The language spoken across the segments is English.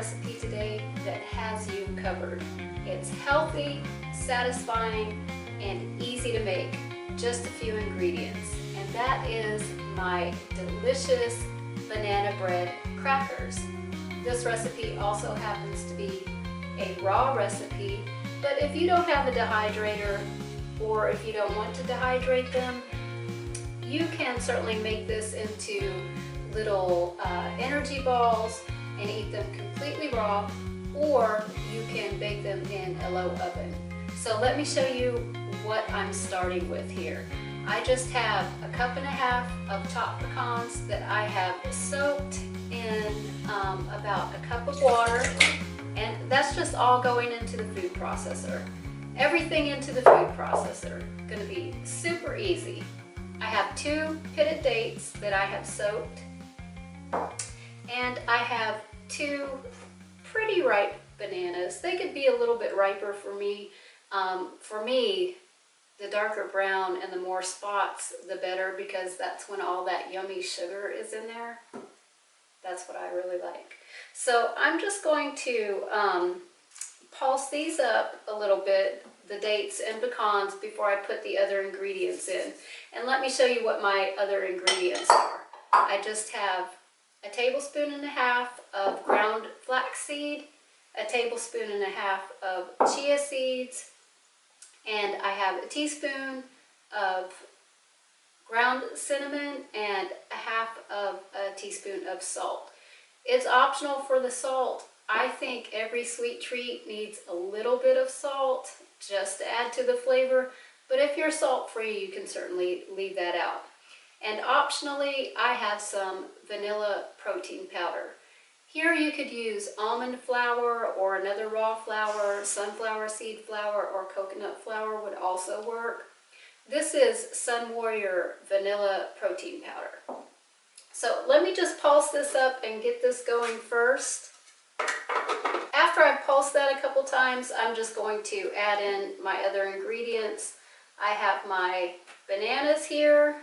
recipe today that has you covered. It's healthy, satisfying, and easy to make. Just a few ingredients. And that is my delicious banana bread crackers. This recipe also happens to be a raw recipe, but if you don't have a dehydrator or if you don't want to dehydrate them, you can certainly make this into little energy balls and eat them completely raw, or you can bake them in a low oven. So let me show you what I'm starting with here. I just have 1.5 cups of chopped pecans that I have soaked in about 1 cup of water, and that's just all going into the food processor. Everything into the food processor, gonna be super easy. I have 2 pitted dates that I have soaked, and I have 2 pretty ripe bananas. They could be a little bit riper for me. For me, the darker brown and the more spots, the better, because that's when all that yummy sugar is in there. That's what I really like. So I'm just going to pulse these up a little bit, the dates and pecans, before I put the other ingredients in. And let me show you what my other ingredients are. I just have 1.5 tablespoons of ground flaxseed, 1.5 tablespoons of chia seeds, and I have 1 teaspoon of ground cinnamon and 1/2 teaspoon of salt. It's optional for the salt. I think every sweet treat needs a little bit of salt just to add to the flavor, but if you're salt-free, you can certainly leave that out. And optionally, I have some vanilla protein powder. Here you could use almond flour or another raw flour, sunflower seed flour, or coconut flour would also work. This is Sun Warrior vanilla protein powder. So let me just pulse this up and get this going first. After I pulse that a couple times, I'm just going to add in my other ingredients. I have my bananas here.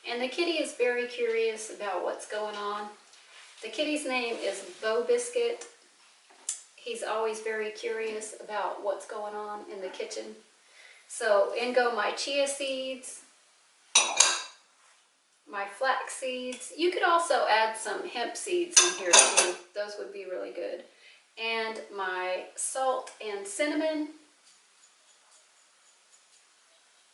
And the kitty is very curious about what's going on. The kitty's name is Bo Biscuit. He's always very curious about what's going on in the kitchen. So in go my chia seeds, my flax seeds. You could also add some hemp seeds in here too. Those would be really good. And my salt and cinnamon.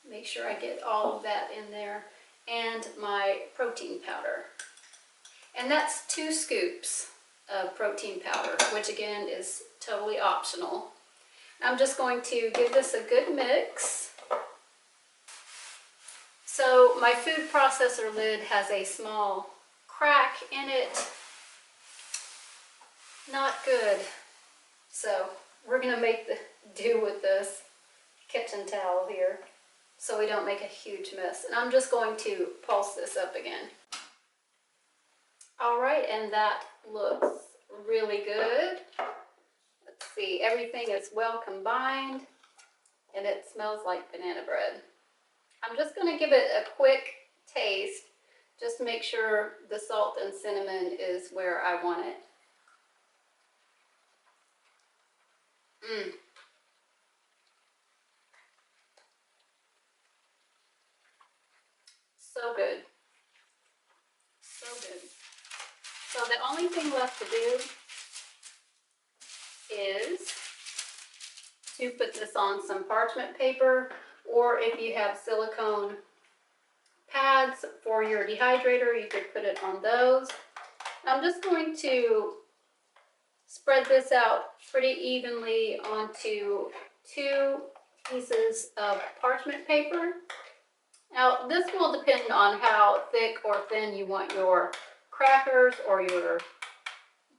Make sure I get all of that in there. And my protein powder. And that's 2 scoops of protein powder, which again is totally optional. I'm just going to give this a good mix. So my food processor lid has a small crack in it. Not good. So we're gonna make do with this kitchen towel here so we don't make a huge mess. And I'm just going to pulse this up again. All right, and that looks really good. Let's see, everything is well combined and it smells like banana bread. I'm just gonna give it a quick taste just to make sure the salt and cinnamon is where I want it. So good. So good. So the only thing left to do is to put this on some parchment paper, or if you have silicone pads for your dehydrator, you could put it on those. I'm just going to spread this out pretty evenly onto 2 pieces of parchment paper. Now this will depend on how thick or thin you want your crackers or your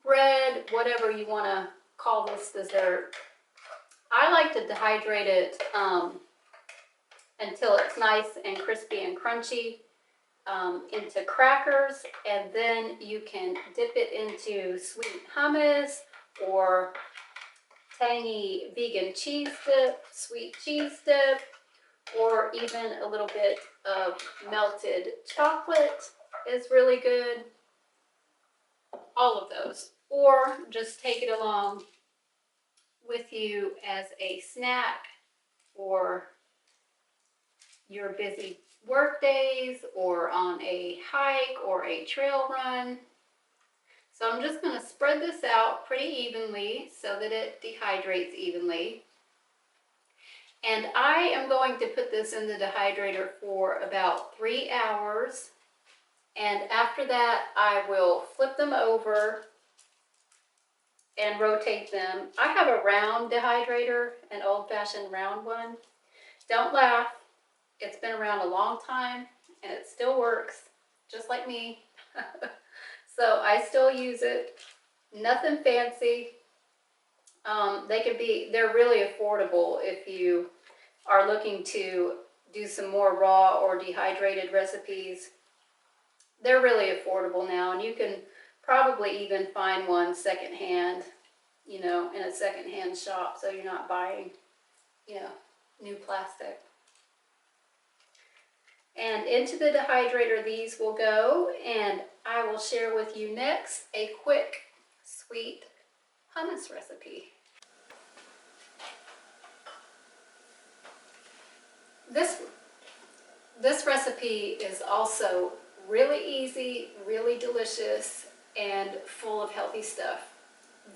bread, whatever you want to call this dessert. I like to dehydrate it until it's nice and crispy and crunchy into crackers, and then you can dip it into sweet hummus or tangy vegan cheese dip, sweet cheese dip, or even a little bit of melted chocolate is really good. All of those. Or just take it along with you as a snack for your busy work days or on a hike or a trail run. So I'm just going to spread this out pretty evenly so that it dehydrates evenly. And I am going to put this in the dehydrator for about 3 hours. And after that, I will flip them over and rotate them. I have a round dehydrator, an old-fashioned round one. Don't laugh. It's been around a long time and it still works, just like me. So I still use it. Nothing fancy. They're really affordable if you are looking to do some more raw or dehydrated recipes. They're really affordable now, and you can probably even find one secondhand, in a secondhand shop, so you're not buying, new plastic. And into the dehydrator these will go, and I will share with you next a quick, sweet hummus recipe. This recipe is also really easy, really delicious, and full of healthy stuff.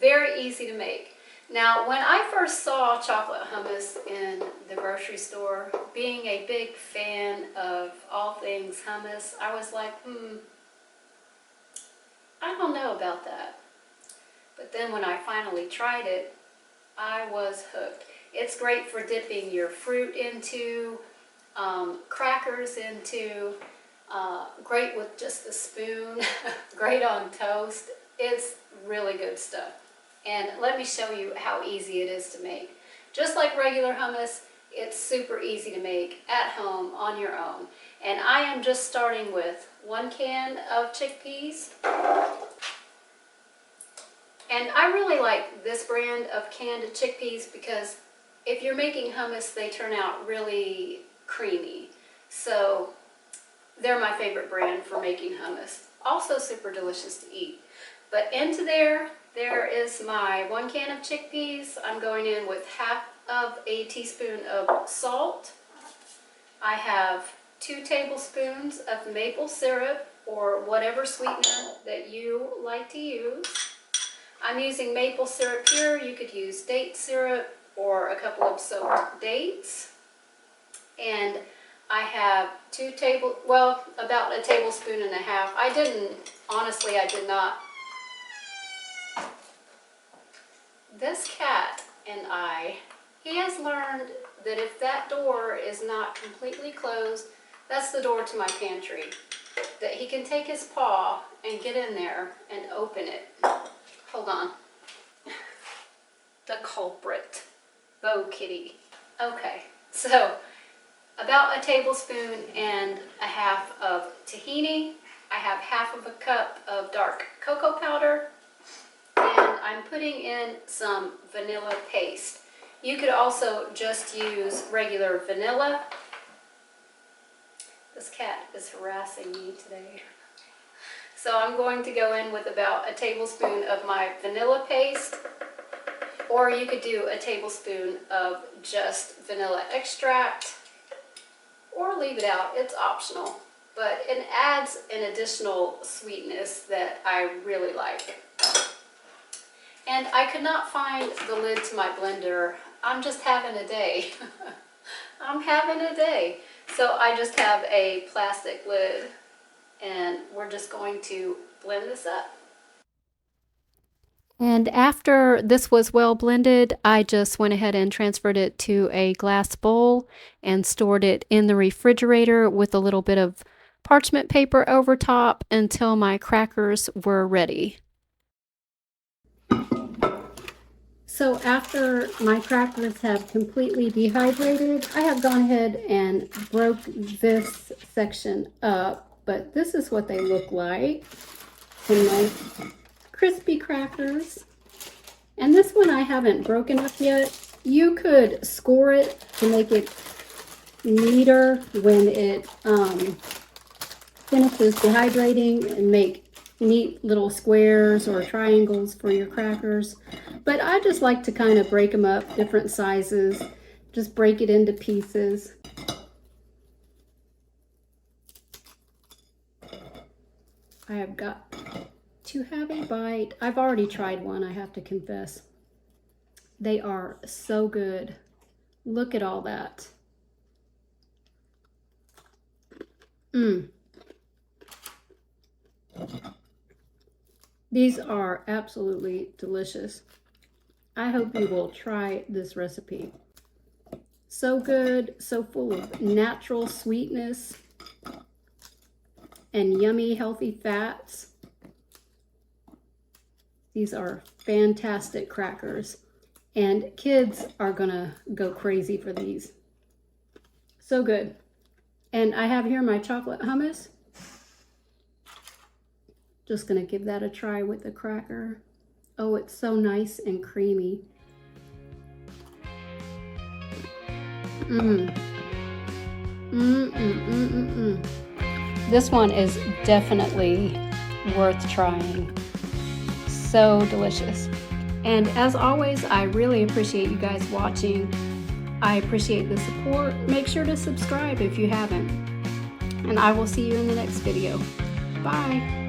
Very easy to make. Now, when I first saw chocolate hummus in the grocery store, being a big fan of all things hummus, I was like, I don't know about that. But then when I finally tried it, I was hooked. It's great for dipping your fruit into, crackers into, great with just a spoon, great on toast. It's really good stuff. And let me show you how easy it is to make. Just like regular hummus, it's super easy to make at home on your own. And I am just starting with 1 can of chickpeas. And I really like this brand of canned chickpeas because if you're making hummus, they turn out really creamy. So they're my favorite brand for making hummus. Also super delicious to eat. But into there is my 1 can of chickpeas. I'm going in with half of a teaspoon of salt. I have 2 tablespoons of maple syrup or whatever sweetener that you like to use. I'm using maple syrup here. You could use date syrup or a couple of soaked dates. And I have about a tablespoon and a half. Honestly, I did not. This cat and he has learned that if that door is not completely closed, that's the door to my pantry. That he can take his paw and get in there and open it. Hold on. The culprit. Bo Kitty. Okay, so about a tablespoon and a half of tahini. I have half of a cup of dark cocoa powder. And I'm putting in some vanilla paste. You could also just use regular vanilla. This cat is harassing me today. So I'm going to go in with about a tablespoon of my vanilla paste, or you could do a tablespoon of just vanilla extract, or leave it out, it's optional. But it adds an additional sweetness that I really like. And I could not find the lid to my blender. I'm just having a day. I'm having a day. So I just have a plastic lid and we're just going to blend this up. And after this was well blended, I just went ahead and transferred it to a glass bowl and stored it in the refrigerator with a little bit of parchment paper over top until my crackers were ready. So after my crackers have completely dehydrated, I have gone ahead and broke this section up, but this is what they look like. Some nice crispy crackers. And this one I haven't broken up yet. You could score it to make it neater when it finishes dehydrating, and make neat little squares or triangles for your crackers. But I just like to kind of break them up, different sizes, just break it into pieces. I have got to have a bite. I've already tried one, I have to confess. They are so good. Look at all that. These are absolutely delicious. I hope you will try this recipe. So good, so full of natural sweetness and yummy, healthy fats. These are fantastic crackers, and kids are gonna go crazy for these. So good. And I have here my chocolate hummus. Just gonna give that a try with the cracker. Oh, it's so nice and creamy. This one is definitely worth trying. So delicious. And as always, I really appreciate you guys watching. I appreciate the support. Make sure to subscribe if you haven't. And I will see you in the next video. Bye.